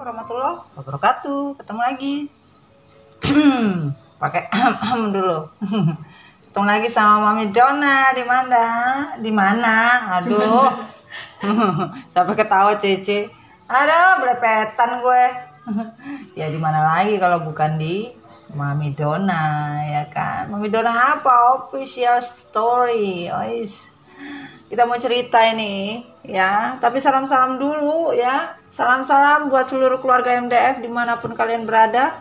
warahmatullahi wabarakatuh. Ketemu lagi. Pakai dulu. Ketemu lagi sama Mami Donna. Di mana? Aduh. Sampai ketawa Cece. Aduh, belepetan gue. Ya di mana lagi kalau bukan di Mami Donna, ya kan? Mami Donna apa? Official story. Kita mau cerita ini ya, tapi salam-salam dulu ya. Salam-salam buat seluruh keluarga MDF dimanapun kalian berada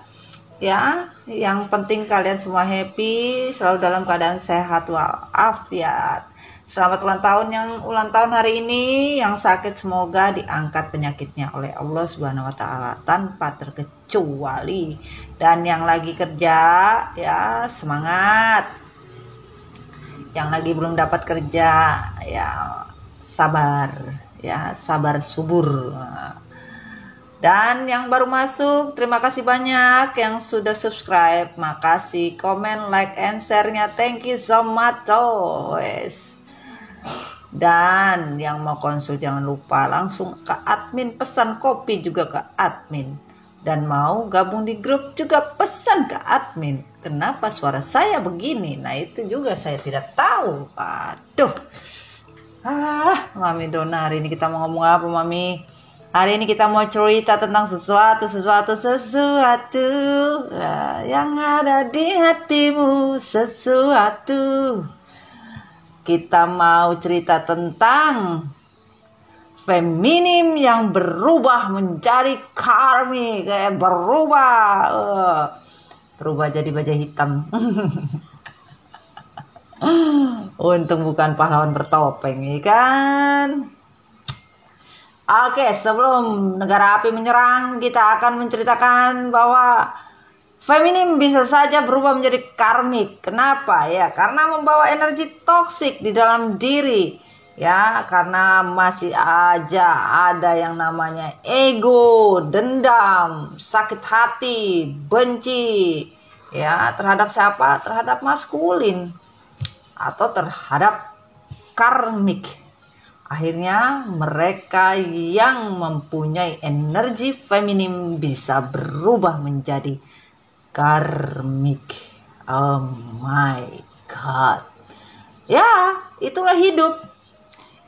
ya. Yang penting kalian semua happy, selalu dalam keadaan sehat walafiat. Selamat ulang tahun yang ulang tahun hari ini. Yang sakit semoga diangkat penyakitnya oleh Allah Subhanahu wa taala tanpa terkecuali. Dan yang lagi kerja ya, semangat. Yang lagi belum dapat kerja ya sabar ya, sabar subur. Dan yang baru masuk, terima kasih banyak yang sudah subscribe, makasih, komen, like, and share-nya, thank you so much. Dan yang mau konsul jangan lupa langsung ke admin, pesan kopi juga ke admin. Dan mau gabung di grup juga pesan ke admin. Kenapa suara saya begini? Nah itu juga saya tidak tahu. Aduh. Mami Donna, hari ini kita mau ngomong apa, Mami? Hari ini kita mau cerita tentang sesuatu yang ada di hatimu. Kita mau cerita tentang feminim yang berubah menjadi karmik, berubah jadi baja hitam. Untung bukan pahlawan bertopeng, ya kan? Oke, sebelum negara api menyerang, kita akan menceritakan bahwa feminim bisa saja berubah menjadi karmik. Kenapa? Ya, karena membawa energi toksik di dalam diri. Ya, karena masih aja ada yang namanya ego, dendam, sakit hati, benci. Ya, terhadap siapa? Terhadap maskulin atau terhadap karmik. Akhirnya mereka yang mempunyai energi feminim bisa berubah menjadi karmik. Oh my god. Ya, itulah hidup.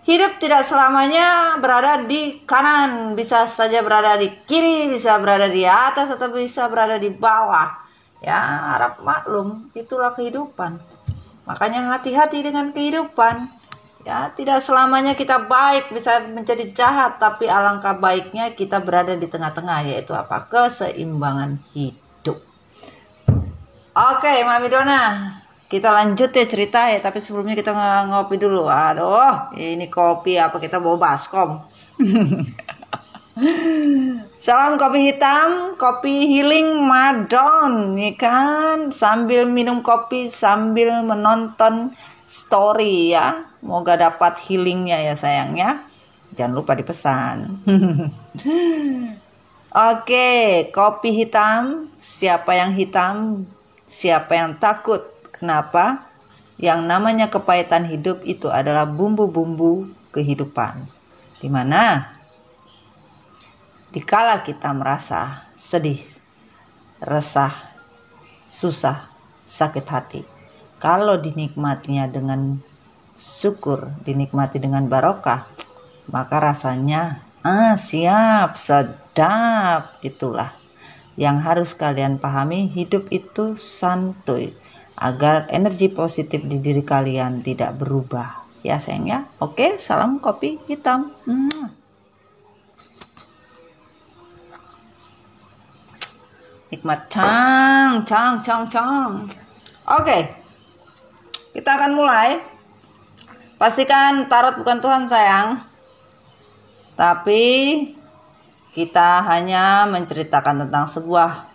Hidup tidak selamanya berada di kanan, bisa saja berada di kiri, bisa berada di atas, atau bisa berada di bawah. Ya, harap maklum, itulah kehidupan. Makanya hati-hati dengan kehidupan. Ya, tidak selamanya kita baik bisa menjadi jahat, tapi alangkah baiknya kita berada di tengah-tengah, yaitu apa? Keseimbangan hidup. Oke, Mami Donna. Kita lanjut ya cerita ya, tapi sebelumnya kita ngopi dulu. Aduh, ini kopi apa kita bawa baskom. Salam kopi hitam, kopi healing madon, ya kan? Sambil minum kopi, sambil menonton story ya. Moga dapat healingnya ya sayangnya. Jangan lupa dipesan. Oke, kopi hitam. Siapa yang hitam? Siapa yang takut? Kenapa? Yang namanya kepahitan hidup itu adalah bumbu-bumbu kehidupan. Dimana? Dikala kita merasa sedih, resah, susah, sakit hati. Kalau dinikmatinya dengan syukur, dinikmati dengan barokah, maka rasanya siap, sedap. Itulah yang harus kalian pahami. Hidup itu santuy, agar energi positif di diri kalian tidak berubah. Ya sayangnya. Oke, salam kopi hitam. Nikmat cang. Oke, kita akan mulai. Pastikan tarot bukan Tuhan sayang. Tapi kita hanya menceritakan tentang sebuah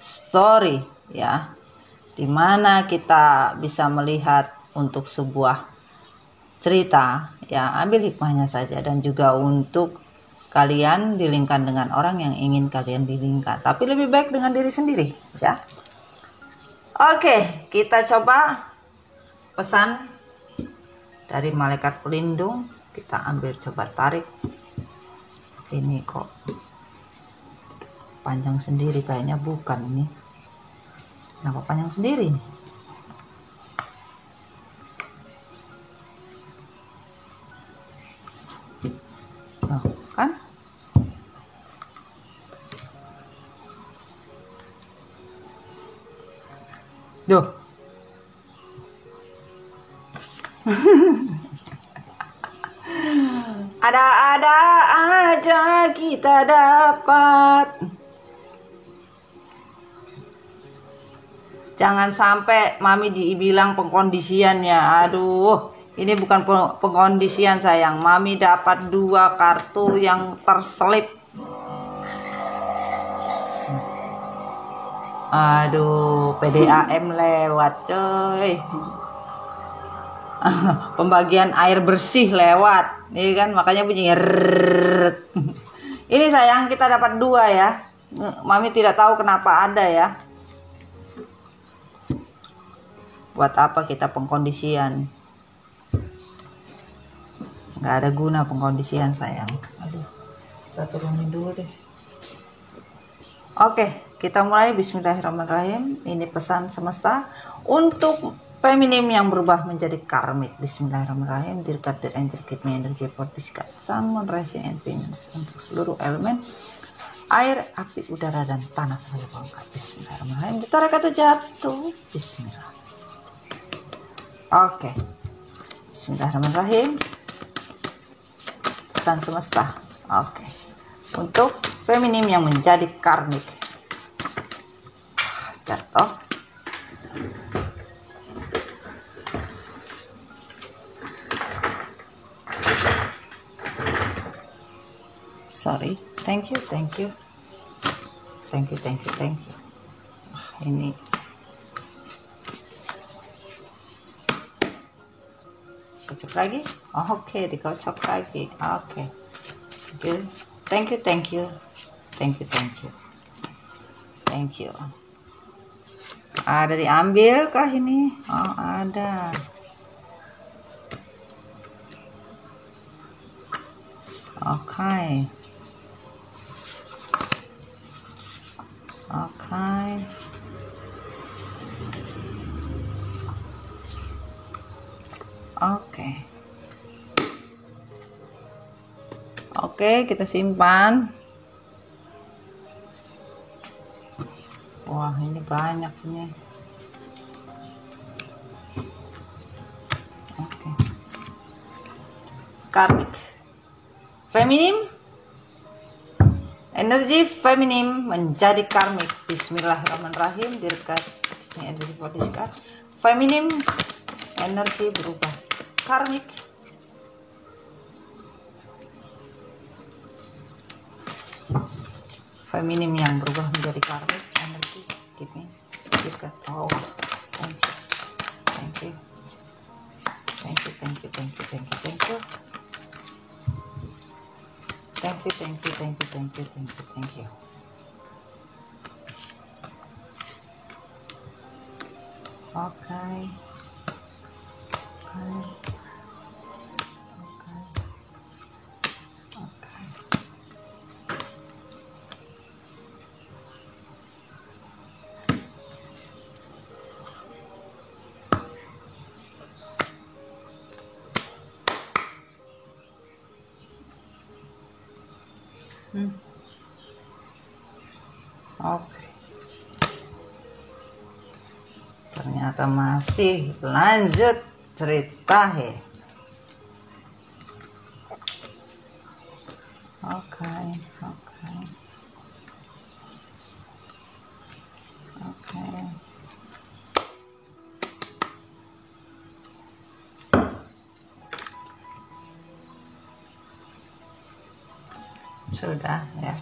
story ya, dimana kita bisa melihat untuk sebuah cerita ya, ambil hikmahnya saja. Dan juga untuk kalian dilingkan dengan orang yang ingin kalian dilingkan, tapi lebih baik dengan diri sendiri ya. Oke, kita coba pesan dari malaikat pelindung. Kita ambil, coba tarik ini kok Panjang sendiri kayaknya, bukan ini. Kenapa panjang sendiri nih? Oh, kan? Duh. Ada-ada aja kita dapat. Jangan sampai Mami dibilang pengkondisian ya. Aduh, ini bukan pengkondisian sayang. Mami dapat 2 kartu yang terselip. Aduh, PDAM lewat coy. Pembagian air bersih lewat. Ini kan makanya bunyi rrrr. Ini sayang, kita dapat 2 ya. Mami tidak tahu kenapa ada ya. Buat apa kita pengkondisian? Nggak ada guna pengkondisian sayang. Aduh, kita turunin dulu deh. Oke, kita mulai. Bismillahirrahmanirrahim. Ini pesan semesta untuk feminim yang berubah menjadi karmik. Bismillahirrahmanirrahim. Dear God, dear angel, give me energy for this God, sun, moon, rising, and Venus. Untuk seluruh elemen air, api, udara, dan tanah sebagai pelengkap. Bismillahirrahmanirrahim. Ditarik atau jatuh. Bismillah. Oke. Bismillahirrahmanirrahim. Pesan semesta. Oke. Untuk feminim yang menjadi karmik. Jatuh. Sorry. Thank you. Ini kocok lagi. Oke, dikocok lagi. Oke. Good. Thank you. Ada diambil kah ini? Oh, ada. Oke. Oke, kita simpan. Wah, ini banyak ini. Oke. Karmik. Feminim. Energi feminim menjadi karmik. Bismillahirrahmanirrahim. Dirkat. Ini energi politika. Feminim. Energi berubah. Karmik. Feminim yang berubah menjadi karmik. Energi. Give me. Dirkat. Oh. Thank you. Okay. Oke. Ternyata masih lanjut cerita ya. Oke. Sudah ya.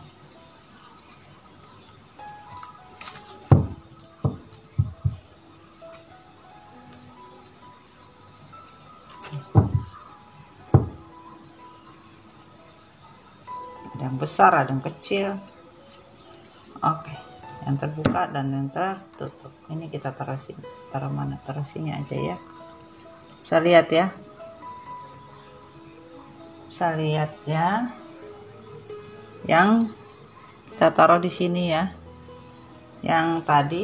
Ada yang besar, ada yang kecil. Oke, yang terbuka dan yang tertutup. Ini kita taruh mana? Taruh sini aja ya. Bisa lihat ya. Yang Kita taruh di sini ya. Yang tadi.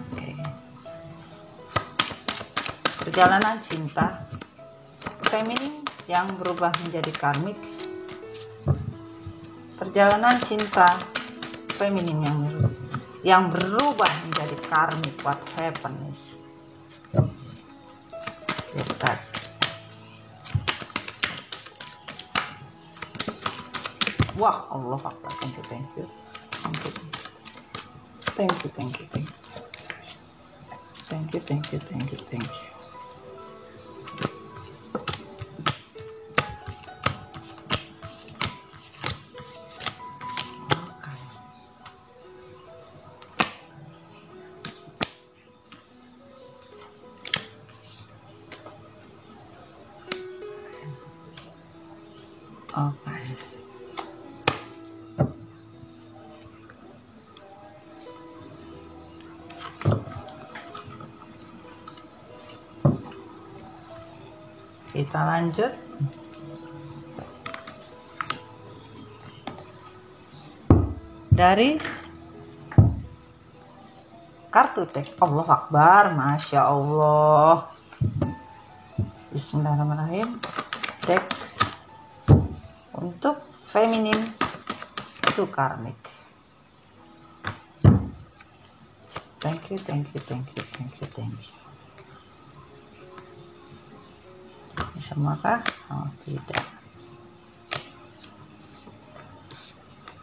Oke. Perjalanan cinta feminim yang berubah menjadi karmik. Perjalanan cinta feminim yang berubah menjadi karmik. What happened is that. Wah, Allah Akbar. Thank you. Thank you. Okay. Kita lanjut. Dari kartu teks. Allah Akbar, Masya Allah. Bismillahirrahmanirrahim. Teks untuk feminim itu karmik. Thank you. Semuakah? Oh, tidak.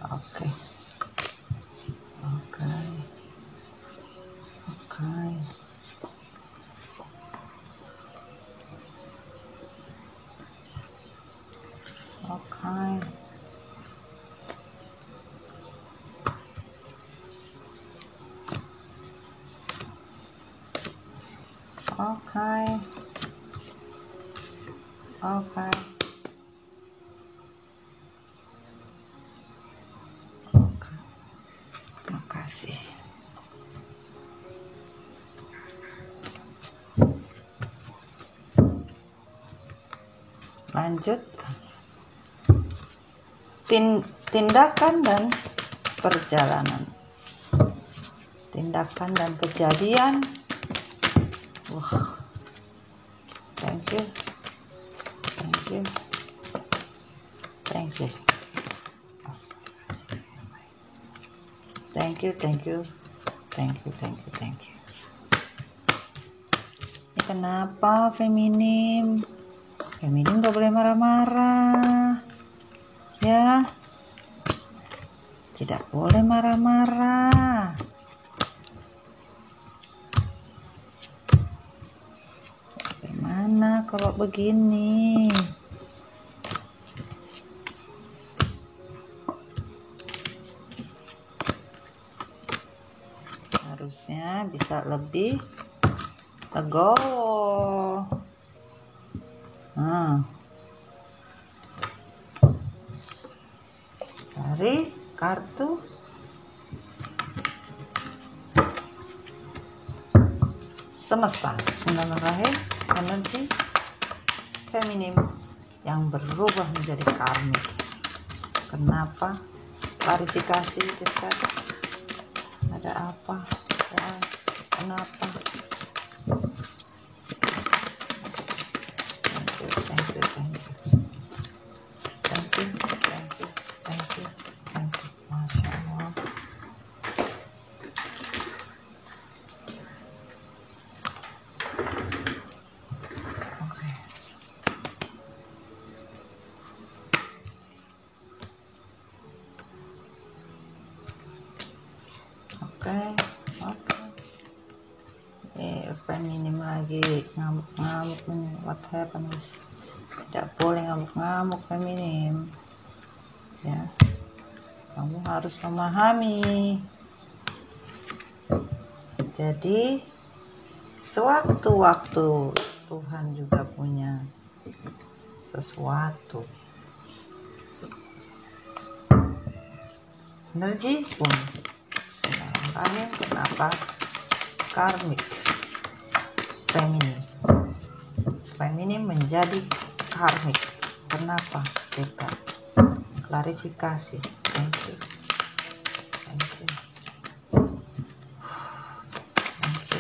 Oke. Terima kasih. Lanjut. Tindakan dan perjalanan. Tindakan dan kejadian. Wah. Thank you. Ini kenapa feminim? Feminim gak boleh marah-marah. Ya. Tidak boleh marah-marah. Bagaimana kalau begini? Harusnya bisa lebih legowo. Dari kartu semesta. Bismillahirrahmanirrahim. Energi feminim yang berubah menjadi karmik. Kenapa? Klarifikasi dekat. Ada apa? Kenapa? Thank you. Masya Allah. Oke. Feminim lagi ngamuk-ngamuk ini. What happened? Tidak boleh ngamuk-ngamuk feminim. Ya, kamu harus memahami. Jadi sewaktu-waktu Tuhan juga punya sesuatu. Energi pun sebenarnya kenapa karmik feminim menjadi karmik. Kenapa? TK. Klarifikasi. Thank you. Thank you. Thank you.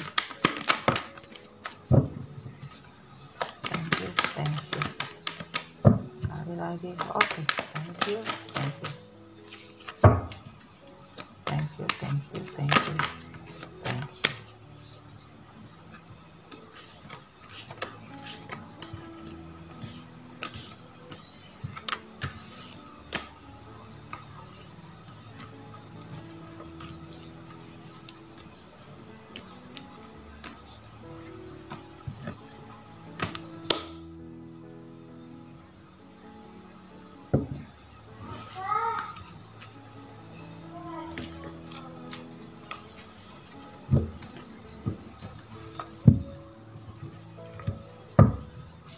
Thank you. Thank you. Kali lagi. Oke. Thank you. Thank you. Thank you. Thank you. Thank you. Thank you.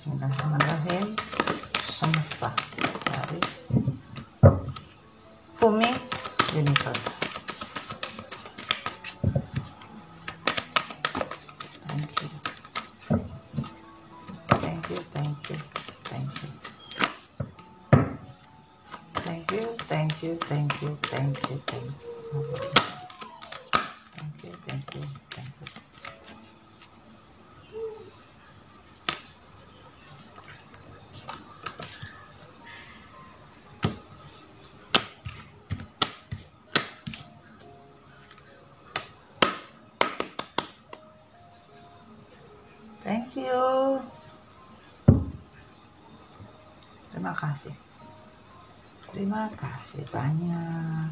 Bismillahirrahmanirrahim. Semesta dari bumi universe. Thank you. Thank you. Thank you. Thank you. Thank you. Thank you. Thank you. Thank you. Thank you. Thank you. Thank you. Thank you. Thank you. Terima kasih. Terima kasih banyak.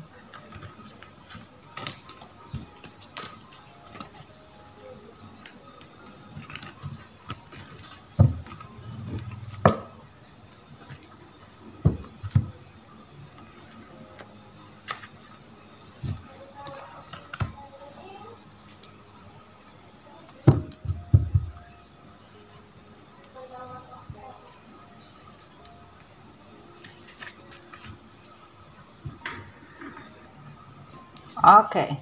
Oke.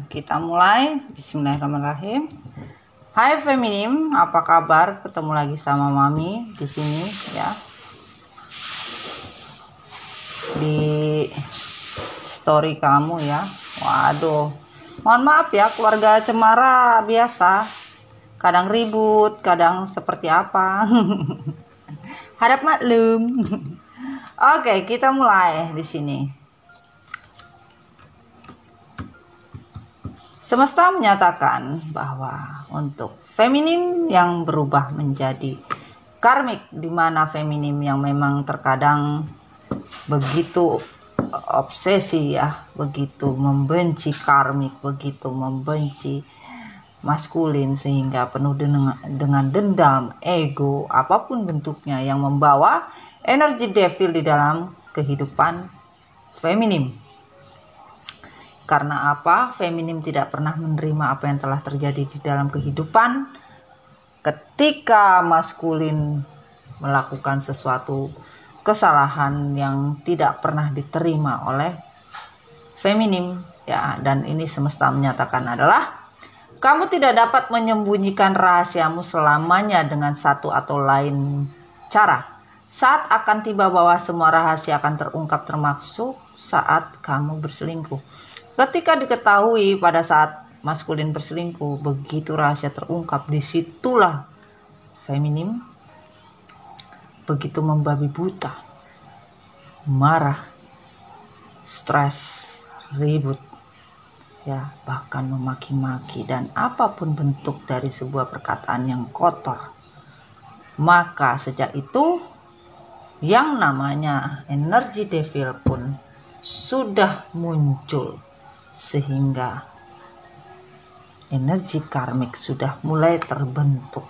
Kita mulai. Bismillahirrahmanirrahim. Hai Feminim, apa kabar? Ketemu lagi sama Mami di sini ya. Di story kamu ya. Waduh. Mohon maaf ya, keluarga Cemara biasa. Kadang ribut, kadang seperti apa. Harap maklum. Oke, kita mulai di sini. Semesta menyatakan bahwa untuk feminim yang berubah menjadi karmik, di mana feminim yang memang terkadang begitu obsesi ya, begitu membenci karmik, begitu membenci maskulin sehingga penuh dengan dendam, ego, apapun bentuknya yang membawa energi devil di dalam kehidupan feminim. Karena apa? Feminim tidak pernah menerima apa yang telah terjadi di dalam kehidupan. Ketika maskulin melakukan sesuatu kesalahan yang tidak pernah diterima oleh feminim ya, dan ini semesta menyatakan adalah kamu tidak dapat menyembunyikan rahasiamu selamanya dengan satu atau lain cara. Saat akan tiba bahwa semua rahasia akan terungkap, termasuk saat kamu berselingkuh. Ketika diketahui pada saat maskulin berselingkuh, begitu rahasia terungkap, disitulah feminim begitu membabi buta, marah, stres, ribut, ya bahkan memaki-maki dan apapun bentuk dari sebuah perkataan yang kotor. Maka sejak itu yang namanya energi devil pun sudah muncul, sehingga energi karmik sudah mulai terbentuk.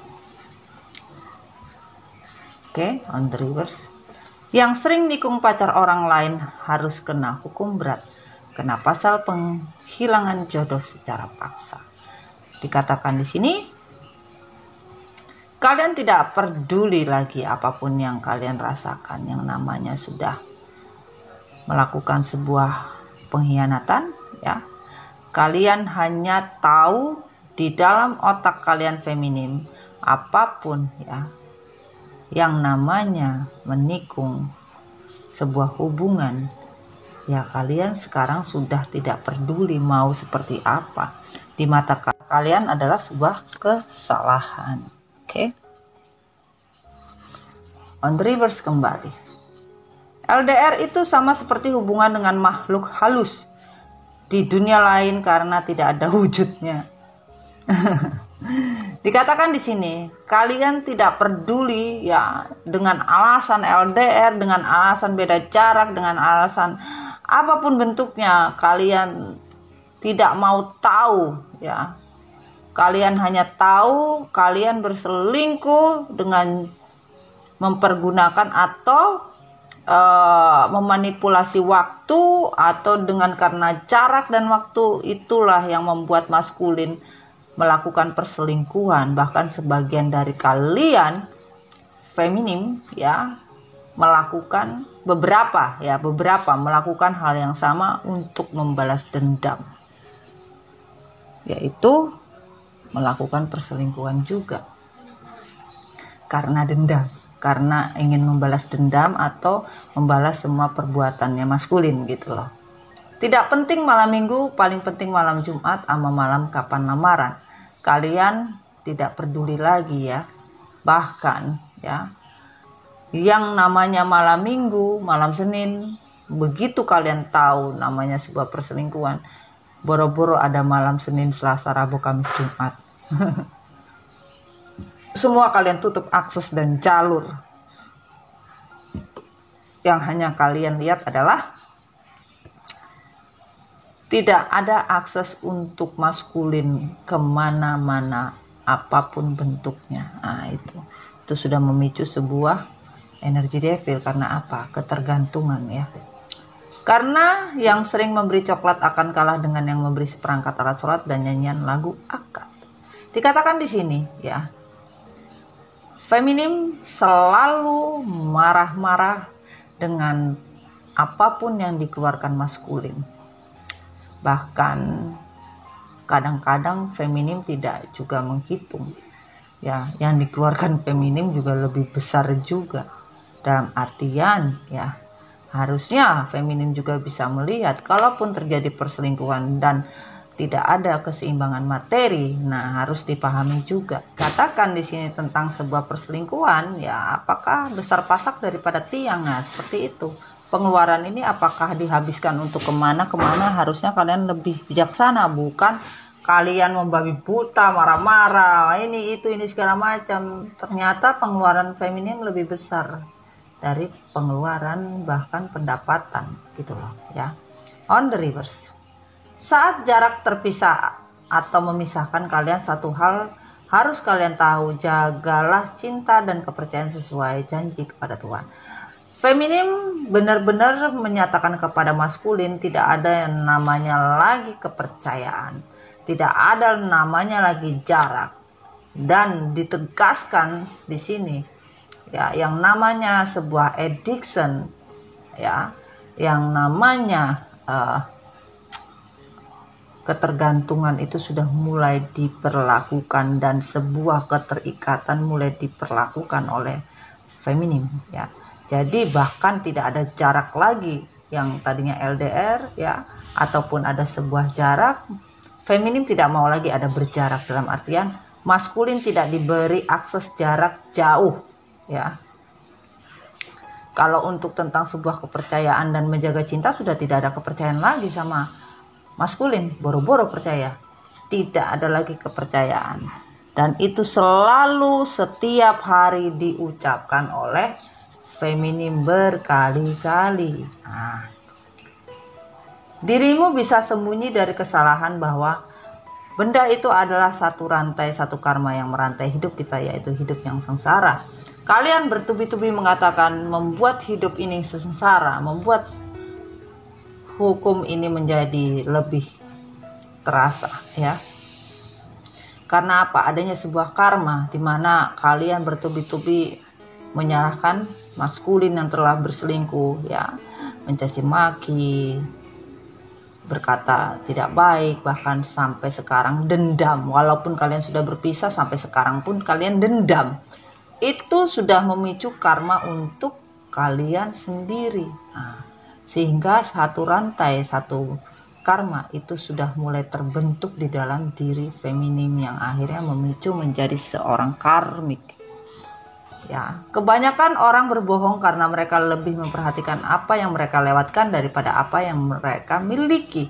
Oke, on the reverse. Yang sering nikung pacar orang lain harus kena hukum berat, kena pasal penghilangan jodoh secara paksa. Dikatakan di sini, kalian tidak peduli lagi apapun yang kalian rasakan, yang namanya sudah melakukan sebuah pengkhianatan ya. Kalian hanya tahu di dalam otak kalian feminim, apapun ya yang namanya menikung sebuah hubungan, ya kalian sekarang sudah tidak peduli mau seperti apa. Di mata kalian adalah sebuah kesalahan. Oke. On the reverse kembali. LDR itu sama seperti hubungan dengan makhluk halus di dunia lain karena tidak ada wujudnya. Dikatakan di sini, kalian tidak peduli ya dengan alasan LDR, dengan alasan beda jarak, dengan alasan apapun bentuknya, kalian tidak mau tahu ya. Kalian hanya tahu kalian berselingkuh dengan mempergunakan atau memanipulasi waktu, atau dengan karena jarak dan waktu itulah yang membuat maskulin melakukan perselingkuhan. Bahkan sebagian dari kalian feminim ya melakukan beberapa melakukan hal yang sama untuk membalas dendam, yaitu melakukan perselingkuhan juga karena dendam, karena ingin membalas dendam atau membalas semua perbuatannya maskulin gitu loh. Tidak penting malam minggu, paling penting malam Jumat sama malam kapan lamaran. Kalian tidak peduli lagi ya. Bahkan ya, yang namanya malam minggu, malam Senin, begitu kalian tahu namanya sebuah perselingkuhan, boro-boro ada malam Senin, Selasa, Rabu, Kamis, Jumat. Semua kalian tutup akses dan jalur. Yang hanya kalian lihat adalah tidak ada akses untuk maskulin kemana-mana apapun bentuknya. Nah, itu sudah memicu sebuah energi devil. Karena apa? Ketergantungan ya. Karena yang sering memberi coklat akan kalah dengan yang memberi seperangkat alat sholat dan nyanyian lagu akad. Dikatakan di sini ya, feminim selalu marah-marah dengan apapun yang dikeluarkan maskulin. Bahkan kadang-kadang feminim tidak juga menghitung ya, yang dikeluarkan feminim juga lebih besar juga. Dalam artian ya, harusnya feminim juga bisa melihat kalaupun terjadi perselingkuhan dan tidak ada keseimbangan materi, nah harus dipahami juga. Katakan di sini tentang sebuah perselingkuhan, ya apakah besar pasak daripada tiang? Nah seperti itu. Pengeluaran ini apakah dihabiskan untuk kemana? Harusnya kalian lebih bijaksana, bukan kalian membabi buta, marah-marah, ini segala macam. Ternyata pengeluaran feminim lebih besar dari pengeluaran bahkan pendapatan gitu loh ya. On the reverse. Saat jarak terpisah atau memisahkan kalian, satu hal harus kalian tahu, jagalah cinta dan kepercayaan sesuai janji kepada Tuhan. Feminim benar-benar menyatakan kepada maskulin tidak ada yang namanya lagi kepercayaan, tidak ada namanya lagi jarak, dan ditegaskan di sini ya, yang namanya sebuah addiction ya, yang namanya ketergantungan itu sudah mulai diperlakukan dan sebuah keterikatan mulai diperlakukan oleh feminim ya. Jadi bahkan tidak ada jarak lagi, yang tadinya LDR ya ataupun ada sebuah jarak, feminim tidak mau lagi ada berjarak, dalam artian maskulin tidak diberi akses jarak jauh ya. Kalau untuk tentang sebuah kepercayaan dan menjaga cinta, sudah tidak ada kepercayaan lagi sama maskulin, boro-boro percaya. Tidak ada lagi kepercayaan. Dan itu selalu setiap hari diucapkan oleh feminim berkali-kali. Nah, dirimu bisa sembunyi dari kesalahan bahwa benda itu adalah satu rantai, satu karma yang merantai hidup kita, yaitu hidup yang sengsara. Kalian bertubi-tubi mengatakan membuat hidup ini sengsara, membuat hukum ini menjadi lebih terasa ya. Karena apa? Adanya sebuah karma di mana kalian bertubi-tubi menyalahkan maskulin yang telah berselingkuh ya, mencaci maki, berkata tidak baik, bahkan sampai sekarang dendam. Walaupun kalian sudah berpisah, sampai sekarang pun kalian dendam. itu sudah memicu karma untuk kalian sendiri. Nah, sehingga satu rantai, satu karma itu sudah mulai terbentuk di dalam diri feminim yang akhirnya memicu menjadi seorang karmik. Ya, kebanyakan orang berbohong karena mereka lebih memperhatikan apa yang mereka lewatkan daripada apa yang mereka miliki.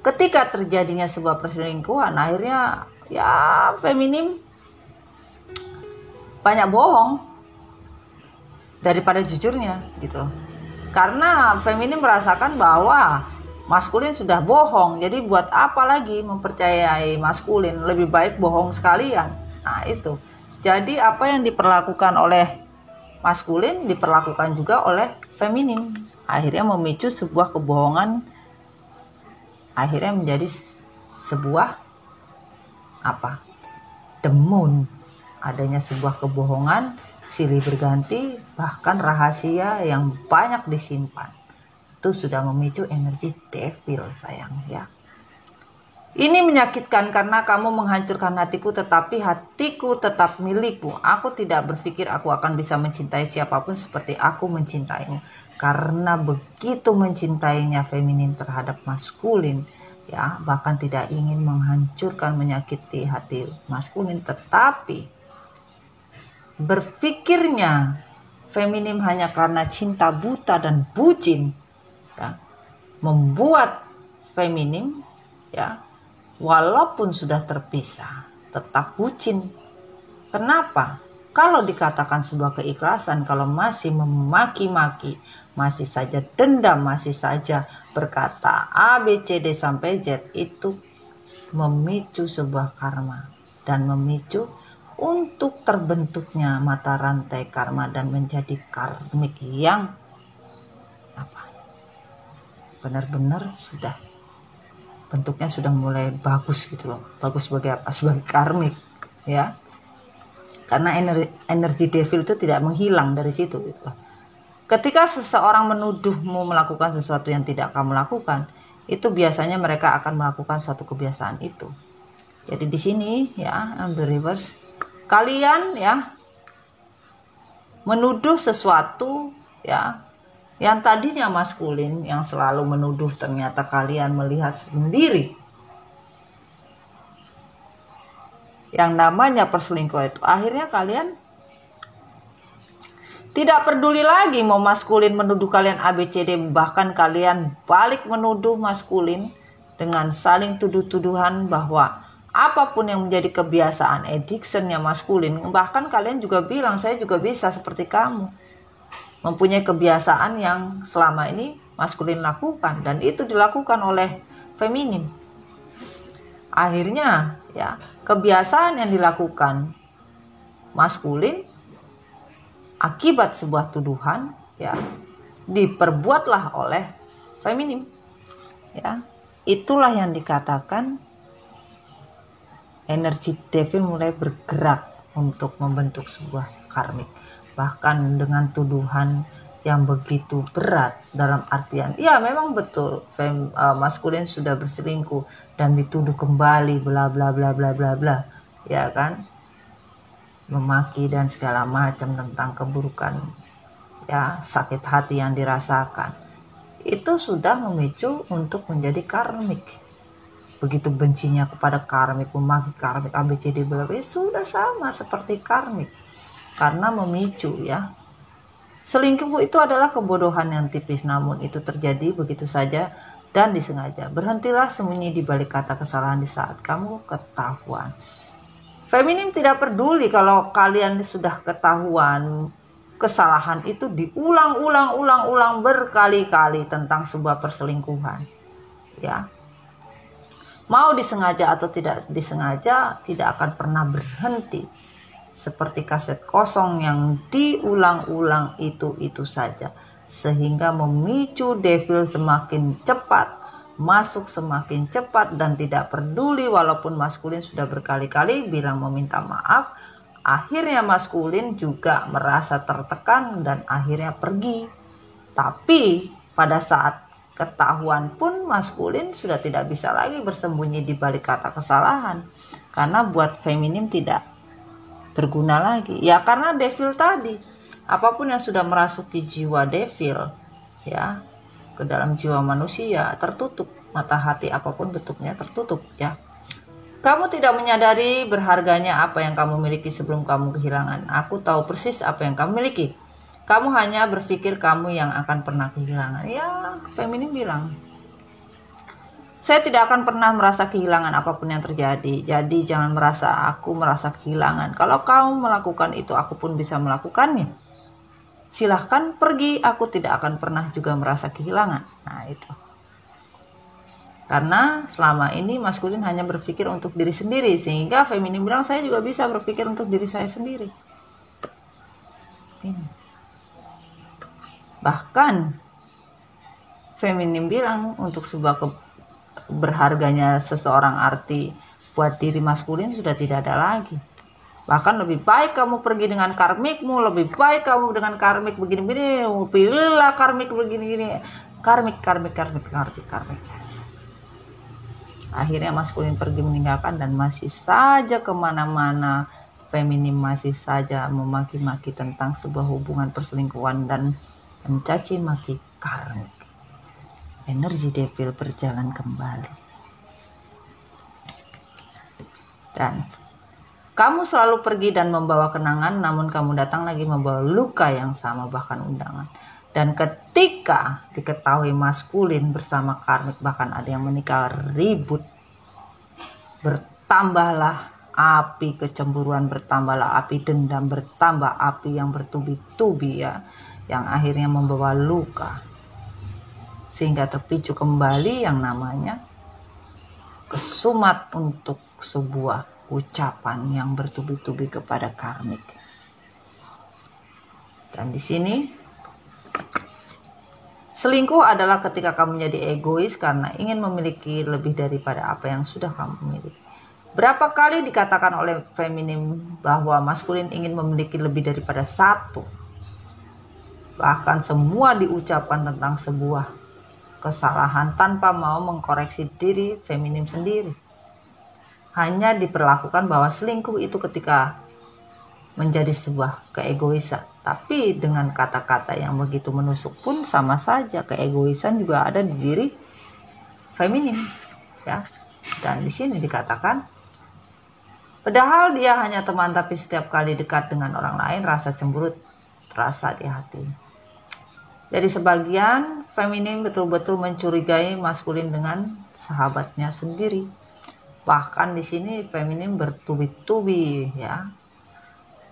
Ketika terjadinya sebuah perselingkuhan, akhirnya ya feminim banyak bohong daripada jujurnya gitu. Karena feminim merasakan bahwa maskulin sudah bohong, jadi buat apa lagi mempercayai maskulin, lebih baik bohong sekalian. Nah itu. Jadi apa yang diperlakukan oleh maskulin diperlakukan juga oleh feminim. Akhirnya memicu sebuah kebohongan, akhirnya menjadi sebuah apa? Demun. Adanya sebuah kebohongan, silih berganti, bahkan rahasia yang banyak disimpan. Itu sudah memicu energi devil, sayang ya. Ini menyakitkan karena kamu menghancurkan hatiku, tetapi hatiku tetap milikmu. Aku tidak berpikir aku akan bisa mencintai siapapun seperti aku mencintaimu. Karena begitu mencintainya feminin terhadap maskulin, ya, bahkan tidak ingin menghancurkan, menyakiti hati maskulin, tetapi berpikirnya feminim hanya karena cinta buta dan bucin, ya, membuat feminim, ya, walaupun sudah terpisah tetap bucin. Kenapa? Kalau dikatakan sebuah keikhlasan, kalau masih memaki-maki, masih saja dendam, masih saja berkata A, B, C, D sampai Z, itu memicu sebuah karma dan memicu untuk terbentuknya mata rantai karma dan menjadi karmik yang benar-benar sudah bentuknya sudah mulai bagus gitu loh. Bagus sebagai apa? Sebagai karmik, ya. Karena energi devil itu tidak menghilang dari situ gitu loh. Ketika seseorang menuduhmu melakukan sesuatu yang tidak kamu lakukan, itu biasanya mereka akan melakukan suatu kebiasaan itu. Jadi di sini ya, on the reverse, kalian ya menuduh sesuatu ya yang tadinya maskulin, yang selalu menuduh, ternyata kalian melihat sendiri yang namanya perselingkuhan itu. Akhirnya kalian tidak peduli lagi mau maskulin menuduh kalian ABCD, bahkan kalian balik menuduh maskulin dengan saling tuduh-tuduhan bahwa apapun yang menjadi kebiasaan addictionnya maskulin, bahkan kalian juga bilang saya juga bisa seperti kamu, mempunyai kebiasaan yang selama ini maskulin lakukan, dan itu dilakukan oleh feminim. Akhirnya ya kebiasaan yang dilakukan maskulin akibat sebuah tuduhan ya diperbuatlah oleh feminim. Ya, itulah yang dikatakan energi devil mulai bergerak untuk membentuk sebuah karmik. Bahkan dengan tuduhan yang begitu berat, dalam artian ya memang betul maskulin sudah berselingkuh dan dituduh kembali bla bla bla bla bla bla, ya kan, memaki dan segala macam tentang keburukan ya, sakit hati yang dirasakan, itu sudah memicu untuk menjadi karmik. Begitu bencinya kepada karmik, memaki karmik ABCD bla bla, sudah sama seperti karmik. Karena memicu ya. Selingkuh itu adalah kebodohan yang tipis, namun itu terjadi begitu saja dan disengaja. Berhentilah sembunyi di balik kata kesalahan di saat kamu ketahuan. Feminim tidak peduli kalau kalian sudah ketahuan kesalahan itu diulang-ulang berkali-kali tentang sebuah perselingkuhan. Ya. Mau disengaja atau tidak disengaja, tidak akan pernah berhenti. Seperti kaset kosong yang diulang-ulang itu saja, sehingga memicu devil semakin cepat masuk, semakin cepat, dan tidak peduli walaupun maskulin sudah berkali-kali bilang meminta maaf. Akhirnya maskulin juga merasa tertekan dan akhirnya pergi. Tapi pada saat ketahuan pun maskulin sudah tidak bisa lagi bersembunyi di balik kata kesalahan, karena buat feminim tidak berguna lagi. Ya karena devil tadi, apapun yang sudah merasuki jiwa devil ya ke dalam jiwa manusia tertutup, mata hati apapun bentuknya tertutup ya. Kamu tidak menyadari berharganya apa yang kamu miliki sebelum kamu kehilangan. Aku tahu persis apa yang kamu miliki. Kamu hanya berpikir kamu yang akan pernah kehilangan. Ya, feminim bilang, saya tidak akan pernah merasa kehilangan apapun yang terjadi. Jadi jangan merasa aku merasa kehilangan. Kalau kamu melakukan itu, aku pun bisa melakukannya. Silahkan pergi, aku tidak akan pernah juga merasa kehilangan. Nah itu. Karena selama ini maskulin hanya berpikir untuk diri sendiri. Sehingga feminim bilang saya juga bisa berpikir untuk diri saya sendiri. Ini. Bahkan feminim bilang untuk sebuah berharganya seseorang arti buat diri maskulin sudah tidak ada lagi. Bahkan lebih baik kamu pergi dengan karmikmu, lebih baik kamu dengan karmik begini-begini, pilihlah karmik begini-gini, karmik. Akhirnya maskulin pergi meninggalkan dan masih saja kemana-mana feminim masih saja memaki-maki tentang sebuah hubungan perselingkuhan dan mencaci maki karmik. Energi devil berjalan kembali. Dan kamu selalu pergi dan membawa kenangan, namun kamu datang lagi membawa luka yang sama, bahkan undangan. Dan ketika diketahui maskulin bersama karmik, bahkan ada yang menikah, ribut, bertambahlah api kecemburuan, bertambahlah api dendam, bertambah api yang bertubi-tubi ya, yang akhirnya membawa luka. Sehingga terpicu kembali yang namanya kesumat untuk sebuah ucapan yang bertubi-tubi kepada karmik. Dan di sini selingkuh adalah ketika kamu menjadi egois karena ingin memiliki lebih daripada apa yang sudah kamu miliki. Berapa kali dikatakan oleh feminim bahwa maskulin ingin memiliki lebih daripada satu. Bahkan semua diucapkan tentang sebuah kesalahan tanpa mau mengkoreksi diri feminim sendiri. Hanya diperlakukan bahwa selingkuh itu ketika menjadi sebuah keegoisan. Tapi dengan kata-kata yang begitu menusuk pun sama saja, keegoisan juga ada di diri feminim ya. Dan di sini dikatakan padahal dia hanya teman, tapi setiap kali dekat dengan orang lain rasa cemburu terasa di hati. Jadi sebagian feminim betul-betul mencurigai maskulin dengan sahabatnya sendiri. Bahkan di sini feminim bertubi-tubi ya.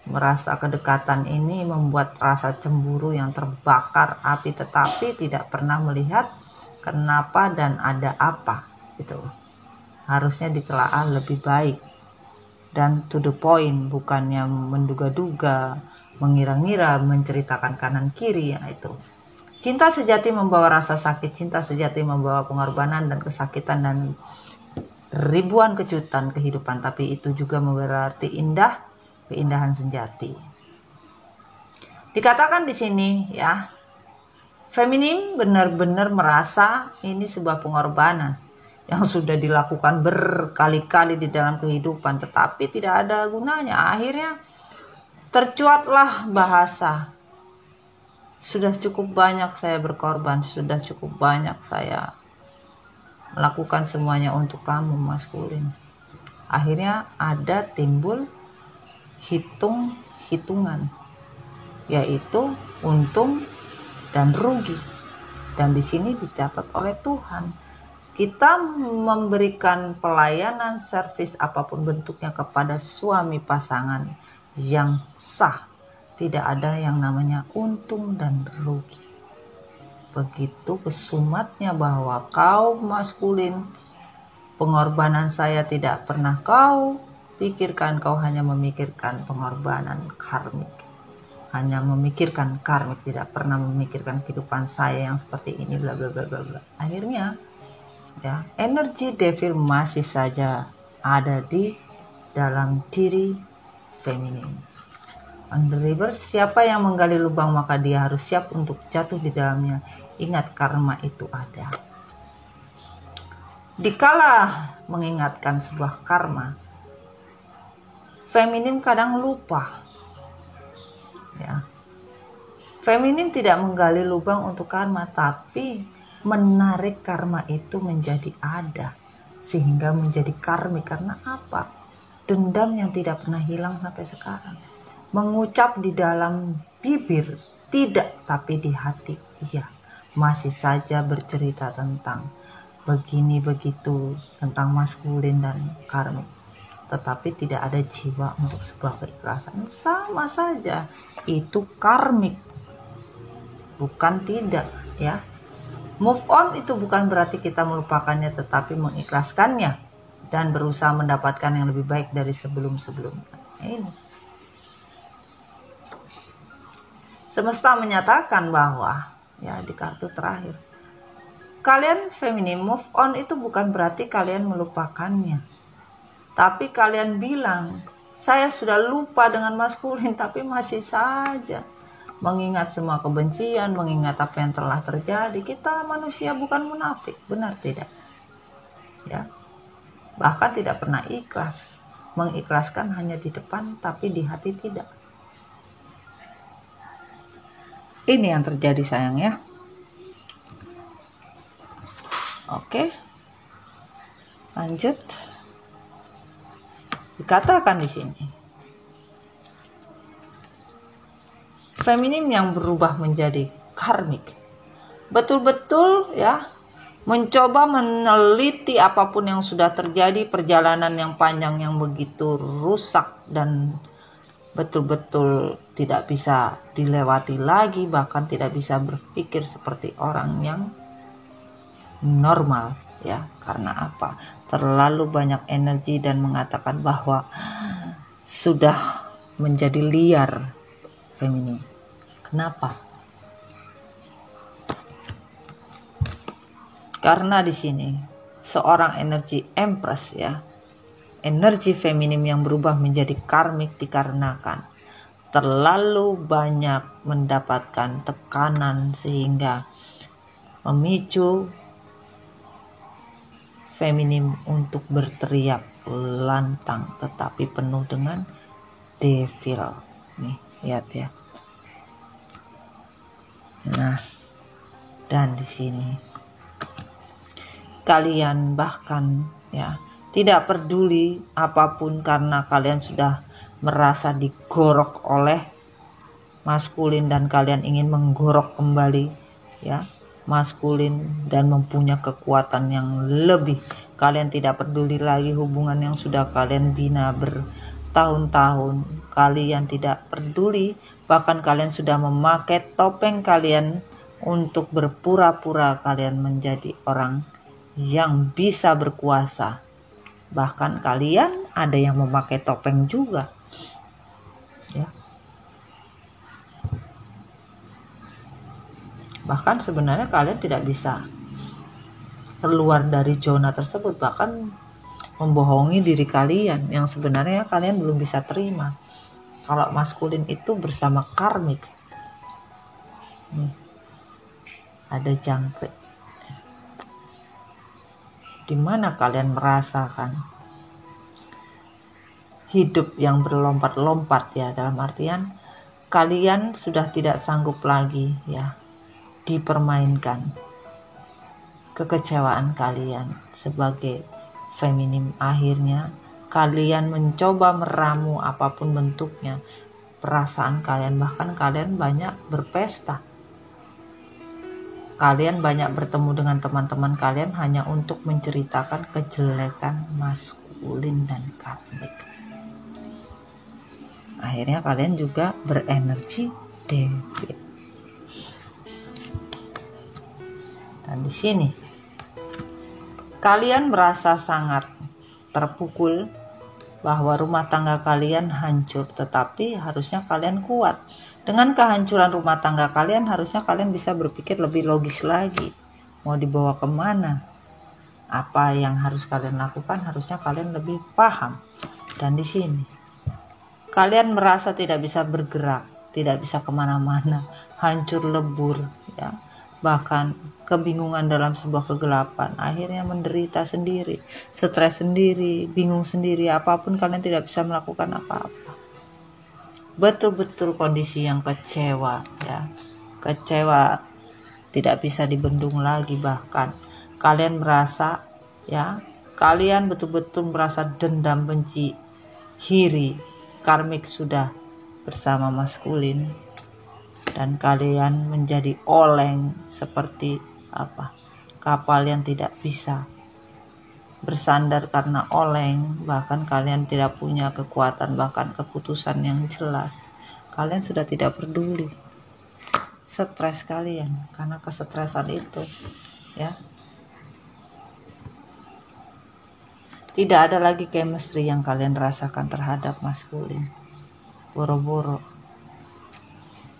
Merasa kedekatan ini membuat rasa cemburu yang terbakar api, tetapi tidak pernah melihat kenapa dan ada apa gitu. Harusnya ditelaah lebih baik dan to the point, bukannya menduga-duga, mengira-ngira, menceritakan kanan kiri ya itu. Cinta sejati membawa rasa sakit, cinta sejati membawa pengorbanan dan kesakitan dan ribuan kejutan kehidupan, tapi itu juga berarti indah, keindahan sejati. Dikatakan di sini ya, feminim benar-benar merasa ini sebuah pengorbanan yang sudah dilakukan berkali-kali di dalam kehidupan, tetapi tidak ada gunanya. Akhirnya tercuatlah bahasa, sudah cukup banyak saya berkorban, sudah cukup banyak saya melakukan semuanya untuk kamu maskulin. Akhirnya ada timbul hitung-hitungan, yaitu untung dan rugi. Dan di sini dicatat oleh Tuhan. Kita memberikan pelayanan servis apapun bentuknya kepada suami pasangan yang sah. Tidak ada yang namanya untung dan rugi. Begitu kesumatnya bahwa kau maskulin, pengorbanan saya tidak pernah kau pikirkan, kau hanya memikirkan pengorbanan karmik. Hanya memikirkan karmik, tidak pernah memikirkan kehidupan saya yang seperti ini, bla bla bla bla bla. Akhirnya ya, energi devil masih saja ada di dalam diri feminim. On the river, siapa yang menggali lubang maka dia harus siap untuk jatuh di dalamnya. Ingat, karma itu ada. Dikala mengingatkan sebuah karma, Feminim kadang lupa. Ya. Feminim tidak menggali lubang untuk karma, tapi menarik karma itu menjadi ada, sehingga menjadi karmik. Karena apa? Dendam yang tidak pernah hilang sampai sekarang. Mengucap di dalam bibir tidak, tapi di hati iya. Masih saja bercerita tentang begini begitu, tentang maskulin dan karmik, tetapi tidak ada jiwa untuk sebuah keikhlasan. Sama saja, itu karmik, bukan tidak, ya. Move on itu bukan berarti kita melupakannya, tetapi mengikhlaskannya dan berusaha mendapatkan yang lebih baik dari sebelum-sebelumnya. Ini semesta menyatakan bahwa, ya, di kartu terakhir, kalian feminim move on itu bukan berarti kalian melupakannya, tapi kalian bilang, saya sudah lupa dengan maskulin, tapi masih saja mengingat semua kebencian, mengingat apa yang telah terjadi. Kita manusia bukan munafik, benar tidak? Ya, bahkan tidak pernah ikhlas. Mengikhlaskan hanya di depan, tapi di hati tidak. Ini yang terjadi, sayang, ya. Oke, lanjut. Dikatakan di sini, feminim yang berubah menjadi karmik, betul-betul, ya, mencoba meneliti apapun yang sudah terjadi, perjalanan yang panjang yang begitu rusak dan betul-betul tidak bisa dilewati lagi, bahkan tidak bisa berpikir seperti orang yang normal, ya. Karena apa? Terlalu banyak energi dan mengatakan bahwa sudah menjadi liar feminim. Kenapa? Karena di sini seorang energi empress, ya, energi feminim yang berubah menjadi karmik dikarenakan terlalu banyak mendapatkan tekanan sehingga memicu feminim untuk berteriak lantang tetapi penuh dengan devil. Nih, lihat, ya. Nah, dan di sini kalian bahkan, ya, tidak peduli apapun karena kalian sudah merasa digorok oleh maskulin dan kalian ingin menggorok kembali, ya, maskulin dan mempunyai kekuatan yang lebih. Kalian tidak peduli lagi hubungan yang sudah kalian bina bertahun-tahun. Kalian tidak peduli, bahkan kalian sudah memakai topeng kalian untuk berpura-pura kalian menjadi orang yang bisa berkuasa. Bahkan kalian ada yang memakai topeng juga, ya. Bahkan sebenarnya kalian tidak bisa keluar dari zona tersebut, bahkan membohongi diri kalian yang sebenarnya kalian belum bisa terima. Kalau maskulin itu bersama karmik. Nih, ada jangkrik. Dimana kalian merasakan hidup yang berlompat-lompat, ya, dalam artian kalian sudah tidak sanggup lagi, ya, dipermainkan. Kekecewaan kalian sebagai feminim, akhirnya kalian mencoba meramu apapun bentuknya perasaan kalian, bahkan kalian banyak berpesta. Kalian banyak bertemu dengan teman-teman kalian hanya untuk menceritakan kejelekan maskulin dan karmik. Akhirnya kalian juga berenergi devil. Dan di sini kalian merasa sangat terpukul bahwa rumah tangga kalian hancur, tetapi harusnya kalian kuat. Dengan kehancuran rumah tangga kalian, harusnya kalian bisa berpikir lebih logis lagi. Mau dibawa kemana? Apa yang harus kalian lakukan? Harusnya kalian lebih paham. Dan di sini, kalian merasa tidak bisa bergerak, tidak bisa kemana-mana, hancur lebur, ya. bahkan kebingungan dalam sebuah kegelapan, akhirnya menderita sendiri, stres sendiri, bingung sendiri, apapun kalian tidak bisa melakukan apa-apa. Betul-betul kondisi yang kecewa, ya, kecewa tidak bisa dibendung lagi, bahkan kalian merasa, ya, kalian betul-betul merasa dendam, benci, iri, karmik sudah bersama maskulin, dan kalian menjadi oleng seperti kapal yang tidak bisa bersandar karena oleng, bahkan kalian tidak punya kekuatan, bahkan keputusan yang jelas. Kalian sudah tidak peduli. Stres kalian karena kesetresan itu, ya. Tidak ada lagi chemistry yang kalian rasakan terhadap maskulin. Boro-boro.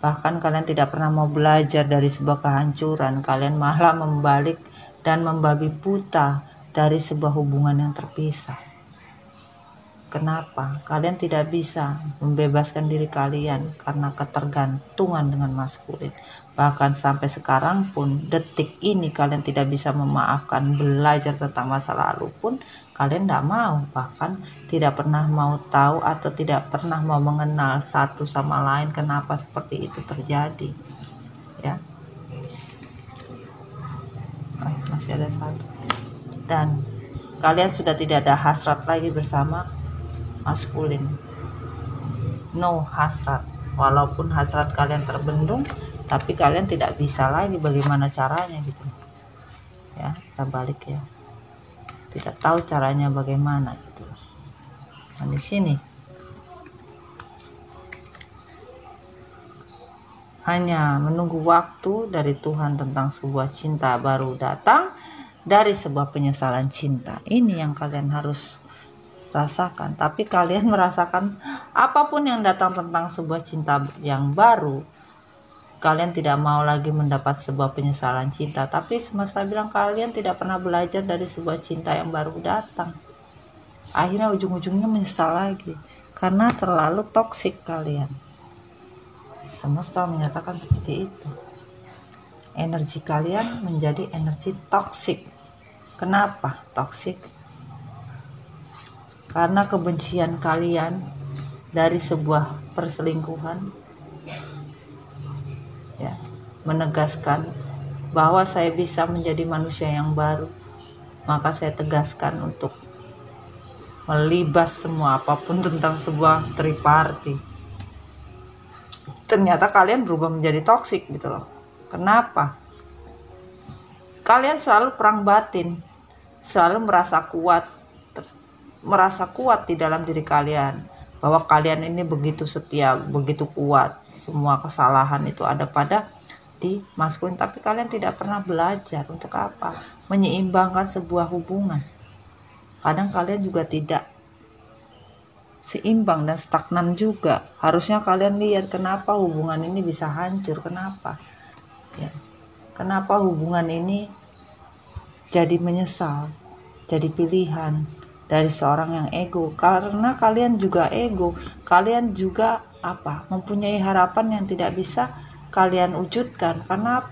Bahkan kalian tidak pernah mau belajar dari sebuah kehancuran. Kalian malah membalik dan membabi buta dari sebuah hubungan yang terpisah. Kenapa? Kalian tidak bisa membebaskan diri kalian karena ketergantungan dengan maskulin. Bahkan sampai sekarang pun, detik ini kalian tidak bisa memaafkan, belajar tentang masa lalu pun kalian tidak mau, bahkan tidak pernah mau tahu atau tidak pernah mau mengenal satu sama lain kenapa seperti itu terjadi, ya. Masih ada satu. Dan kalian sudah tidak ada hasrat lagi bersama maskulin. No hasrat. Walaupun hasrat kalian terbendung, tapi kalian tidak bisa lagi bagaimana caranya gitu, ya. Kita balik, ya, tidak tahu caranya bagaimana gitu. Nah, di sini hanya menunggu waktu dari Tuhan tentang sebuah cinta baru datang dari sebuah penyesalan cinta. Ini yang kalian harus rasakan. Tapi kalian merasakan apapun yang datang tentang sebuah cinta yang baru, kalian tidak mau lagi mendapat sebuah penyesalan cinta. Tapi semesta bilang kalian tidak pernah belajar dari sebuah cinta yang baru datang. Akhirnya ujung-ujungnya menyesal lagi karena terlalu toksik kalian. Semesta menyatakan seperti itu. Energi kalian menjadi energi toksik. Kenapa toksik? Karena kebencian kalian dari sebuah perselingkuhan, ya, menegaskan bahwa saya bisa menjadi manusia yang baru, maka saya tegaskan untuk melibas semua apapun tentang sebuah triparty. Ternyata kalian berubah menjadi toksik gitu loh. Kenapa? Kalian selalu perang batin, selalu merasa kuat di dalam diri kalian, bahwa kalian ini begitu setia, begitu kuat. Semua kesalahan itu ada pada di maskulin, tapi kalian tidak pernah belajar untuk apa? Menyeimbangkan sebuah hubungan. Kadang kalian juga tidak seimbang dan stagnan juga. Harusnya kalian lihat kenapa hubungan ini bisa hancur, kenapa, ya, kenapa hubungan ini jadi menyesal, jadi pilihan dari seorang yang ego. Karena kalian juga ego, kalian juga mempunyai harapan yang tidak bisa kalian wujudkan. Karena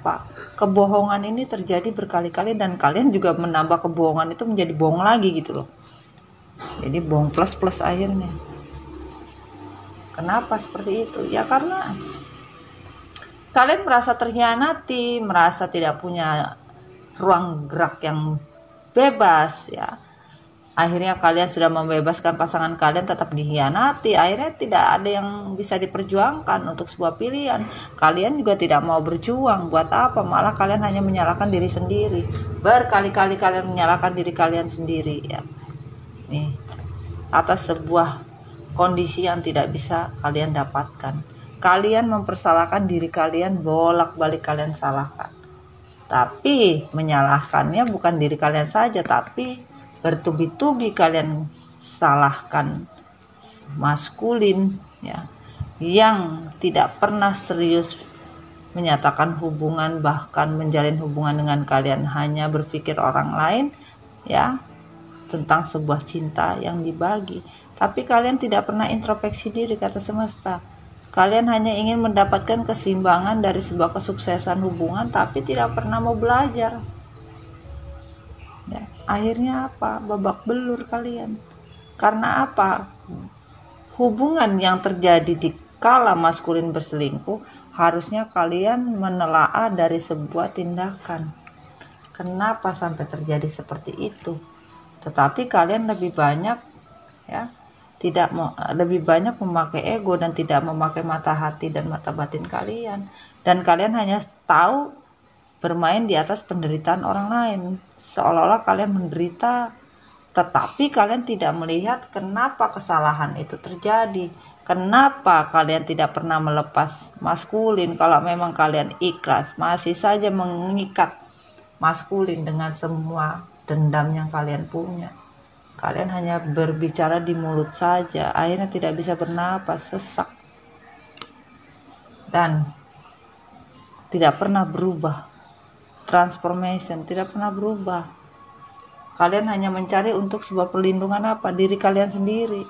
kebohongan ini terjadi berkali-kali dan kalian juga menambah kebohongan itu menjadi bohong lagi gitu loh. Jadi bohong plus akhirnya. Kenapa seperti itu? Ya karena kalian merasa terhianati, merasa tidak punya ruang gerak yang bebas, ya. Akhirnya kalian sudah membebaskan pasangan kalian tetap dihianati. Akhirnya tidak ada yang bisa diperjuangkan untuk sebuah pilihan. Kalian juga tidak mau berjuang. Buat apa? Malah kalian hanya menyalahkan diri sendiri. Berkali-kali kalian menyalahkan diri kalian sendiri, ya. Nih, atas sebuah kondisi yang tidak bisa kalian dapatkan. Kalian mempersalahkan diri kalian, bolak-balik kalian salahkan. Tapi menyalahkannya bukan diri kalian saja, tapi bertubi-tubi kalian salahkan maskulin, ya, yang tidak pernah serius menyatakan hubungan, bahkan menjalin hubungan dengan kalian, hanya berpikir orang lain, ya, tentang sebuah cinta yang dibagi. Tapi kalian tidak pernah introspeksi diri, kata semesta. Kalian hanya ingin mendapatkan keseimbangan dari sebuah kesuksesan hubungan, tapi tidak pernah mau belajar. Ya, akhirnya apa? Babak belur kalian. Karena apa? Hubungan yang terjadi di kala maskulin berselingkuh, harusnya kalian menelaah dari sebuah tindakan. Kenapa sampai terjadi seperti itu? Tetapi kalian lebih banyak, ya, lebih banyak memakai ego dan tidak memakai mata hati dan mata batin kalian. Dan kalian hanya tahu bermain di atas penderitaan orang lain, seolah-olah kalian menderita, tetapi kalian tidak melihat kenapa kesalahan itu terjadi. Kenapa kalian tidak pernah melepas maskulin? Kalau memang kalian ikhlas, masih saja mengikat maskulin dengan semua dendam yang kalian punya. Kalian hanya berbicara di mulut saja, akhirnya tidak bisa bernapas, sesak, dan tidak pernah berubah. Transformation tidak pernah berubah. Kalian hanya mencari untuk sebuah perlindungan apa? Diri kalian sendiri.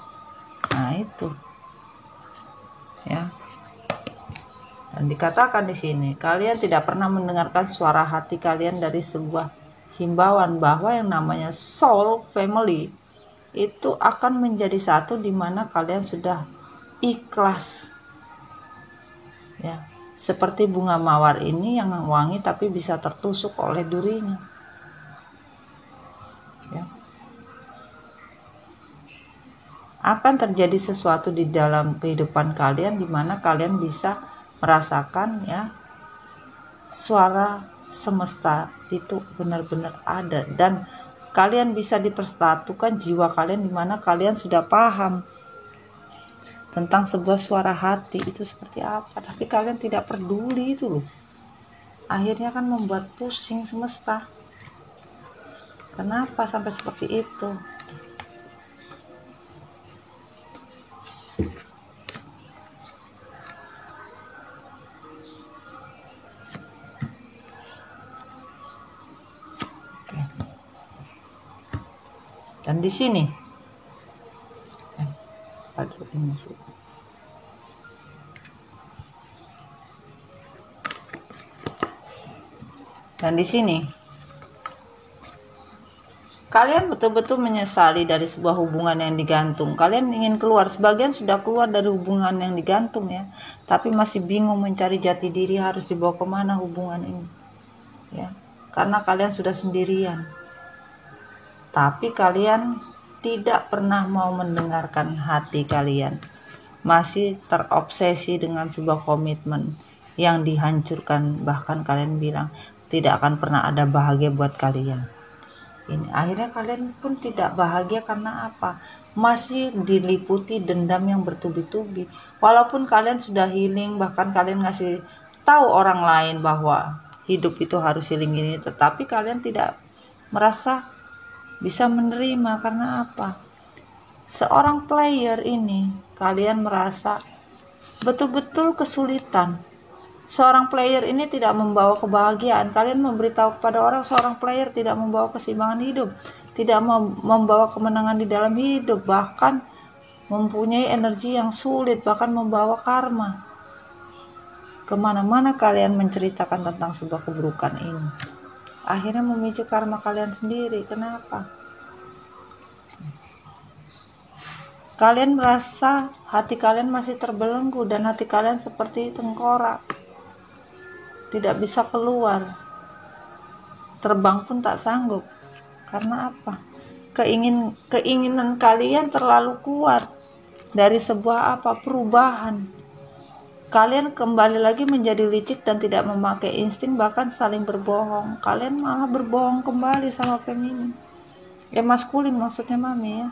Nah itu, ya. Dan dikatakan di sini, kalian tidak pernah mendengarkan suara hati kalian dari sebuah himbauan bahwa yang namanya soul family itu akan menjadi satu di mana kalian sudah ikhlas. Ya, seperti bunga mawar ini yang wangi tapi bisa tertusuk oleh durinya. Ya. Akan terjadi sesuatu di dalam kehidupan kalian di mana kalian bisa merasakan, ya, suara semesta itu benar-benar ada, dan kalian bisa dipersatukan jiwa kalian di mana kalian sudah paham tentang sebuah suara hati itu seperti apa, tapi kalian tidak peduli itu loh. Akhirnya kan membuat pusing semesta. Kenapa sampai seperti itu? Dan di sini kalian betul-betul menyesali dari sebuah hubungan yang digantung. Kalian ingin keluar, sebagian sudah keluar dari hubungan yang digantung, ya, tapi masih bingung mencari jati diri harus dibawa kemana hubungan ini, ya, karena kalian sudah sendirian. Tapi kalian tidak pernah mau mendengarkan hati kalian, masih terobsesi dengan sebuah komitmen yang dihancurkan. Bahkan kalian bilang tidak akan pernah ada bahagia buat kalian. Ini akhirnya kalian pun tidak bahagia karena apa? Masih diliputi dendam yang bertubi-tubi. Walaupun kalian sudah healing, bahkan kalian ngasih tahu orang lain bahwa hidup itu harus healing ini, tetapi kalian tidak merasa bisa menerima. Karena apa? Seorang player ini kalian merasa betul-betul kesulitan. Seorang player ini tidak membawa kebahagiaan. Kalian memberitahu kepada orang seorang player tidak membawa keseimbangan hidup, tidak membawa kemenangan di dalam hidup, bahkan mempunyai energi yang sulit, bahkan membawa karma. Kemana-mana kalian menceritakan tentang sebuah keburukan ini, akhirnya memicu karma kalian sendiri. Kenapa? Kalian merasa hati kalian masih terbelenggu dan hati kalian seperti tengkorak, tidak bisa keluar, terbang pun tak sanggup. Karena apa? Keinginan kalian terlalu kuat dari sebuah perubahan. Kalian kembali lagi menjadi licik dan tidak memakai insting, bahkan saling berbohong. Kalian malah berbohong kembali sama feminin, maskulin maksudnya mami, ya.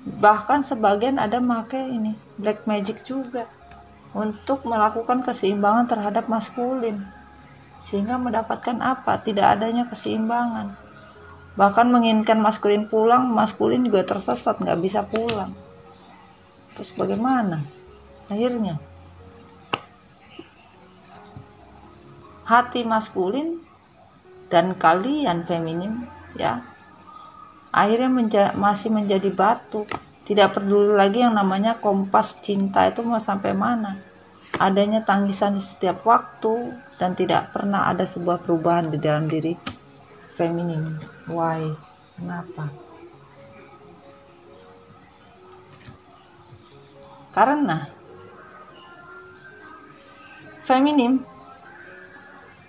Bahkan sebagian ada pakai ini black magic juga untuk melakukan keseimbangan terhadap maskulin, sehingga mendapatkan apa? Tidak adanya keseimbangan. Bahkan menginginkan maskulin pulang, maskulin juga tersesat, nggak bisa pulang. Terus bagaimana akhirnya? Hati maskulin dan kalian feminin, ya, akhirnya masih menjadi batu. Tidak peduli lagi yang namanya kompas cinta itu mau sampai mana. adanya tangisan di setiap waktu, dan tidak pernah ada sebuah perubahan di dalam diri feminim. Why? Kenapa? Karena feminim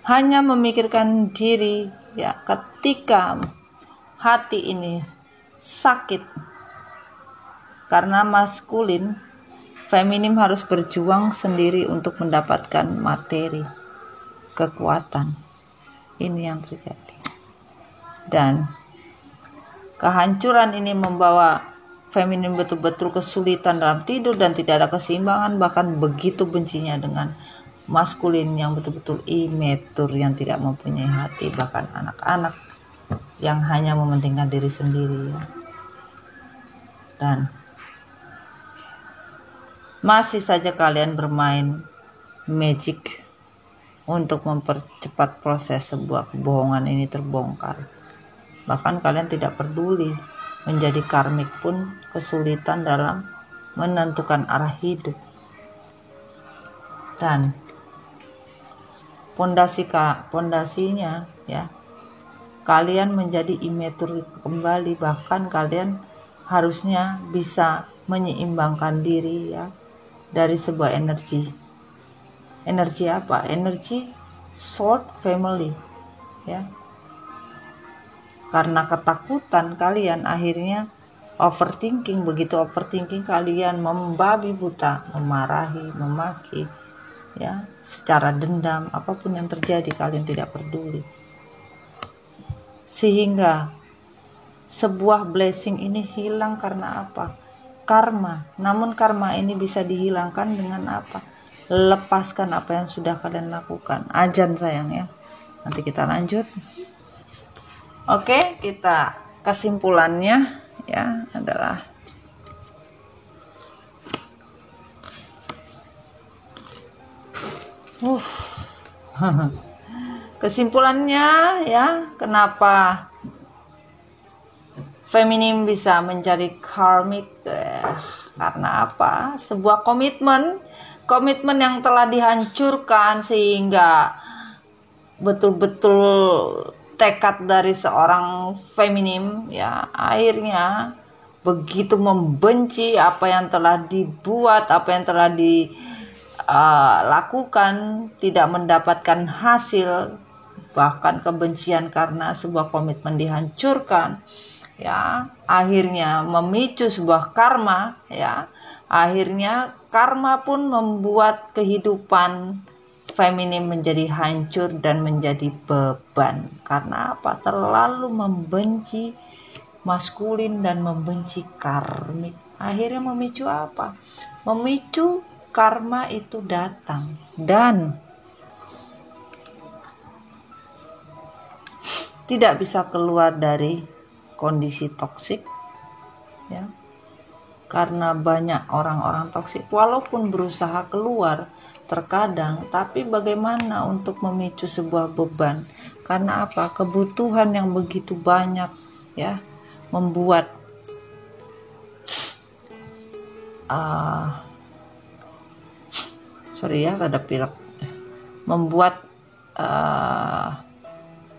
hanya memikirkan diri ya ketika hati ini sakit. Karena maskulin, feminim harus berjuang sendiri untuk mendapatkan materi, kekuatan. Ini yang terjadi. Dan kehancuran ini membawa feminim betul-betul kesulitan dalam tidur dan tidak ada keseimbangan, bahkan begitu bencinya dengan maskulin yang betul-betul immature, yang tidak mempunyai hati, bahkan anak-anak yang hanya mementingkan diri sendiri ya. Dan masih saja kalian bermain magic untuk mempercepat proses sebuah kebohongan ini terbongkar. Bahkan kalian tidak peduli, menjadi karmik pun kesulitan dalam menentukan arah hidup. Dan pondasinya ya, kalian menjadi immature kembali. Bahkan kalian harusnya bisa menyeimbangkan diri ya, dari sebuah energi apa? Energi short family ya. Karena ketakutan kalian akhirnya overthinking. Begitu overthinking kalian membabi buta, memarahi, memaki ya, secara dendam. Apapun yang terjadi kalian tidak peduli, sehingga sebuah blessing ini hilang karena apa? Karma. Namun karma ini bisa dihilangkan dengan apa? Lepaskan apa yang sudah kalian lakukan. Ajan sayang ya. Nanti kita lanjut. Oke, kita kesimpulannya ya adalah kesimpulannya ya, kenapa feminim bisa mencari karmik? Karena apa? Sebuah komitmen yang telah dihancurkan, sehingga betul-betul tekad dari seorang feminim ya akhirnya begitu membenci apa yang telah dibuat, apa yang telah dilakukan, tidak mendapatkan hasil, bahkan kebencian karena sebuah komitmen dihancurkan ya, akhirnya memicu sebuah karma ya. Akhirnya karma pun membuat kehidupan feminim menjadi hancur dan menjadi beban. Karena apa? Terlalu membenci maskulin dan membenci karmik. Akhirnya memicu apa? Memicu karma itu datang dan tidak bisa keluar dari kondisi toksik ya. Karena banyak orang-orang toksik walaupun berusaha keluar terkadang, tapi bagaimana untuk memicu sebuah beban? Karena apa? Kebutuhan yang begitu banyak ya, membuat rada pilek, membuat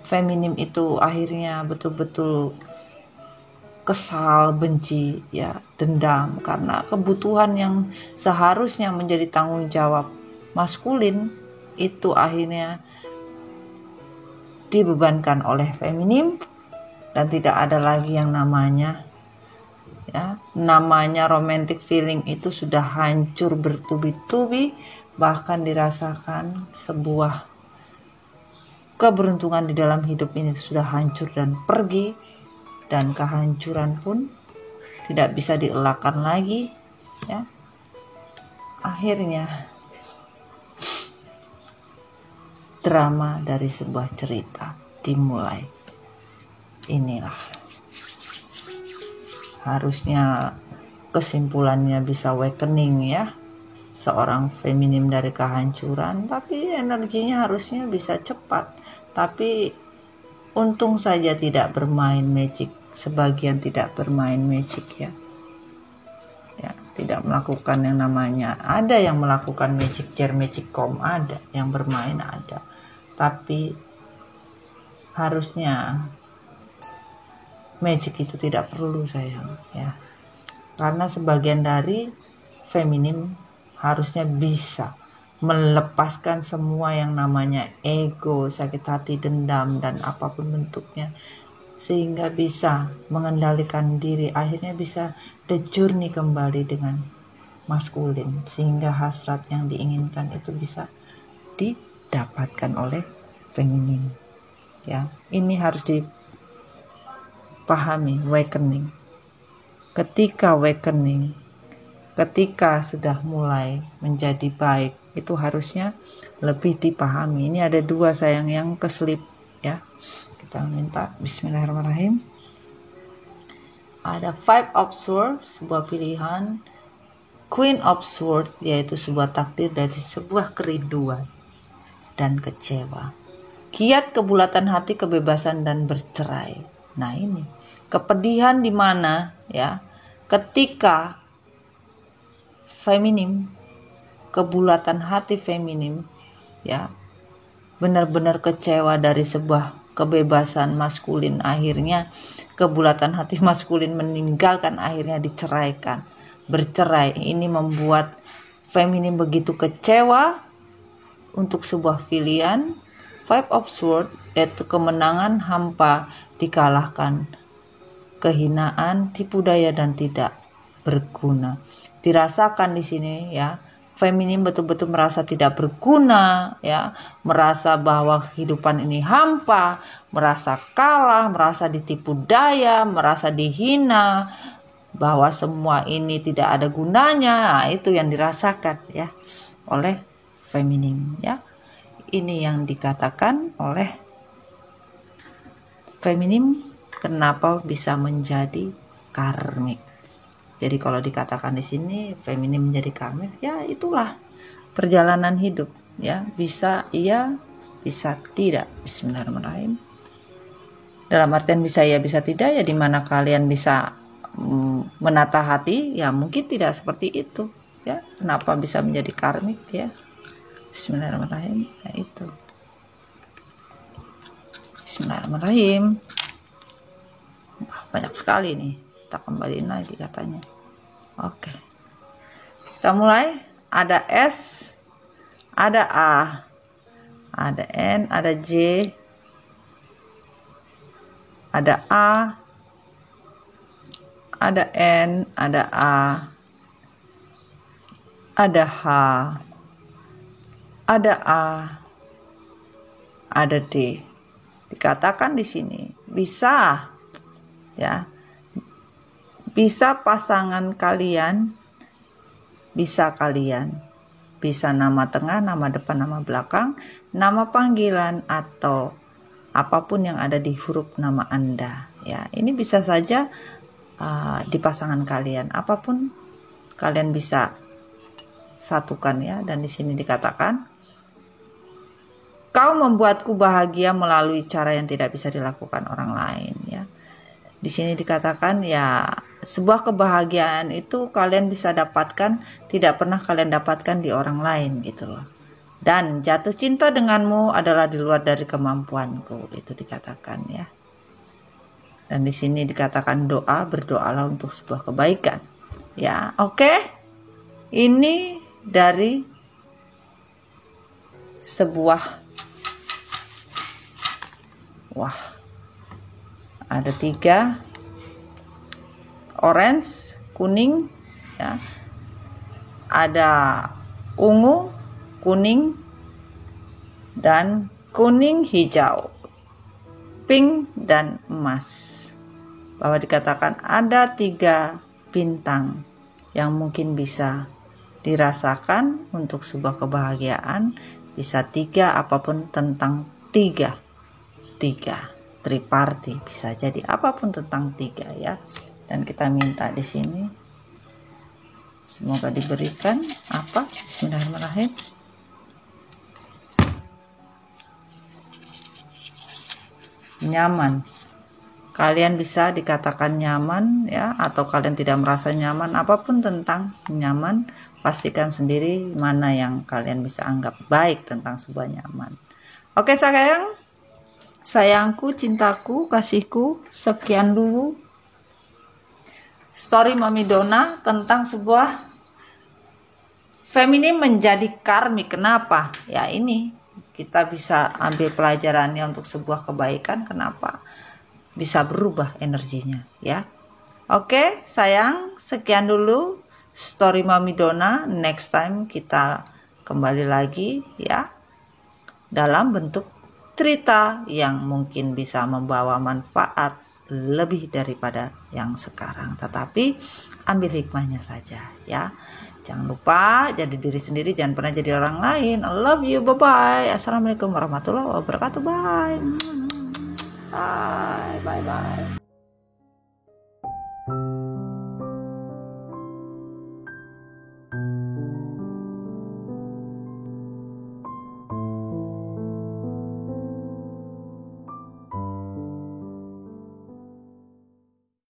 feminim itu akhirnya betul-betul kesal, benci ya, dendam, karena kebutuhan yang seharusnya menjadi tanggung jawab maskulin itu akhirnya dibebankan oleh feminim, dan tidak ada lagi yang namanya romantic feeling. Itu sudah hancur bertubi-tubi, bahkan dirasakan sebuah keberuntungan di dalam hidup ini sudah hancur dan pergi. Dan kehancuran pun tidak bisa dielakkan lagi ya. Akhirnya drama dari sebuah cerita dimulai. Inilah harusnya kesimpulannya bisa awakening ya, seorang feminim dari kehancuran, tapi energinya harusnya bisa cepat. Tapi untung saja tidak bermain magic, sebagian tidak bermain magic ya. tidak melakukan yang namanya, ada yang melakukan magic jar, magic comb, ada yang bermain, ada, tapi harusnya magic itu tidak perlu sayang ya, karena sebagian dari feminim harusnya bisa melepaskan semua yang namanya ego, sakit hati, dendam, dan apapun bentuknya, sehingga bisa mengendalikan diri, akhirnya bisa the journey kembali dengan maskulin, sehingga hasrat yang diinginkan itu bisa didapatkan oleh feminim ya. Ini harus dipahami, awakening. Ketika awakening, ketika sudah mulai menjadi baik, itu harusnya lebih dipahami. Ini ada dua sayang yang keselip ya. Kita minta bismillahirrahmanirrahim. Ada Five of Swords, sebuah pilihan. Queen of Swords, yaitu sebuah takdir dari sebuah kerinduan dan kecewa. Kiat, kebulatan hati, kebebasan, dan bercerai. Nah ini kepedihan di mana ya, ketika feminim, kebulatan hati feminim ya, benar-benar kecewa dari sebuah kebebasan maskulin, akhirnya kebulatan hati maskulin meninggalkan, akhirnya diceraikan, bercerai. Ini membuat feminim begitu kecewa untuk sebuah pilihan. Five of Swords, yaitu kemenangan hampa dikalahkan, kehinaan, tipu daya, dan tidak berguna dirasakan di sini ya. Feminim betul-betul merasa tidak berguna ya, merasa bahwa kehidupan ini hampa, merasa kalah, merasa ditipu daya, merasa dihina, bahwa semua ini tidak ada gunanya. Nah, itu yang dirasakan ya oleh feminim ya. Ini yang dikatakan oleh feminim kenapa bisa menjadi karmik. Jadi kalau dikatakan di sini feminim menjadi karmik, ya itulah perjalanan hidup ya, bisa iya, bisa tidak. Bismillahirrahmanirrahim. Dalam artian bisa iya, bisa tidak ya, dimana kalian bisa menata hati ya, mungkin tidak seperti itu ya. Kenapa bisa menjadi karmik ya? Bismillahirrahmanirrahim. Ya itu. Bismillahirrahmanirrahim. Banyak sekali nih. Kita kembaliin lagi katanya. Oke, kita mulai. Ada S, ada A, ada N, ada J, ada A, ada N, ada A, ada H, ada A, ada D. Dikatakan di sini bisa ya, bisa pasangan kalian, bisa kalian, bisa nama tengah, nama depan, nama belakang, nama panggilan, atau apapun yang ada di huruf nama Anda ya. Ini bisa saja di pasangan kalian, apapun kalian bisa satukan ya. Dan di sini dikatakan, kau membuatku bahagia melalui cara yang tidak bisa dilakukan orang lain ya. Di sini dikatakan ya, sebuah kebahagiaan itu kalian bisa dapatkan, tidak pernah kalian dapatkan di orang lain gitu loh. Dan jatuh cinta denganmu adalah di luar dari kemampuanku, itu dikatakan ya. Dan di sini dikatakan doa, berdoalah untuk sebuah kebaikan ya. Oke, ini dari sebuah, wah, ada 3, orange, kuning ya, ada ungu, kuning, dan kuning, hijau, pink, dan emas. Bahwa dikatakan ada 3 bintang yang mungkin bisa dirasakan untuk sebuah kebahagiaan, bisa 3 apapun tentang 3 triparty, bisa jadi apapun tentang 3 ya. Dan kita minta di sini semoga diberikan apa? Bismillahirrahmanirrahim. Nyaman, kalian bisa dikatakan nyaman ya, atau kalian tidak merasa nyaman, apapun tentang nyaman, pastikan sendiri mana yang kalian bisa anggap baik tentang sebuah nyaman. Oke sayangku, cintaku, kasihku, sekian dulu story Mami Dona tentang sebuah feminim menjadi karmik. Kenapa? Ya ini kita bisa ambil pelajarannya untuk sebuah kebaikan. Kenapa? Bisa berubah energinya ya. Oke sayang, sekian dulu story Mami Dona. Next time kita kembali lagi ya, dalam bentuk cerita yang mungkin bisa membawa manfaat lebih daripada yang sekarang. Tetapi ambil hikmahnya saja ya. Jangan lupa jadi diri sendiri, jangan pernah jadi orang lain. I love you, bye-bye. Assalamualaikum warahmatullahi wabarakatuh. Bye. Bye.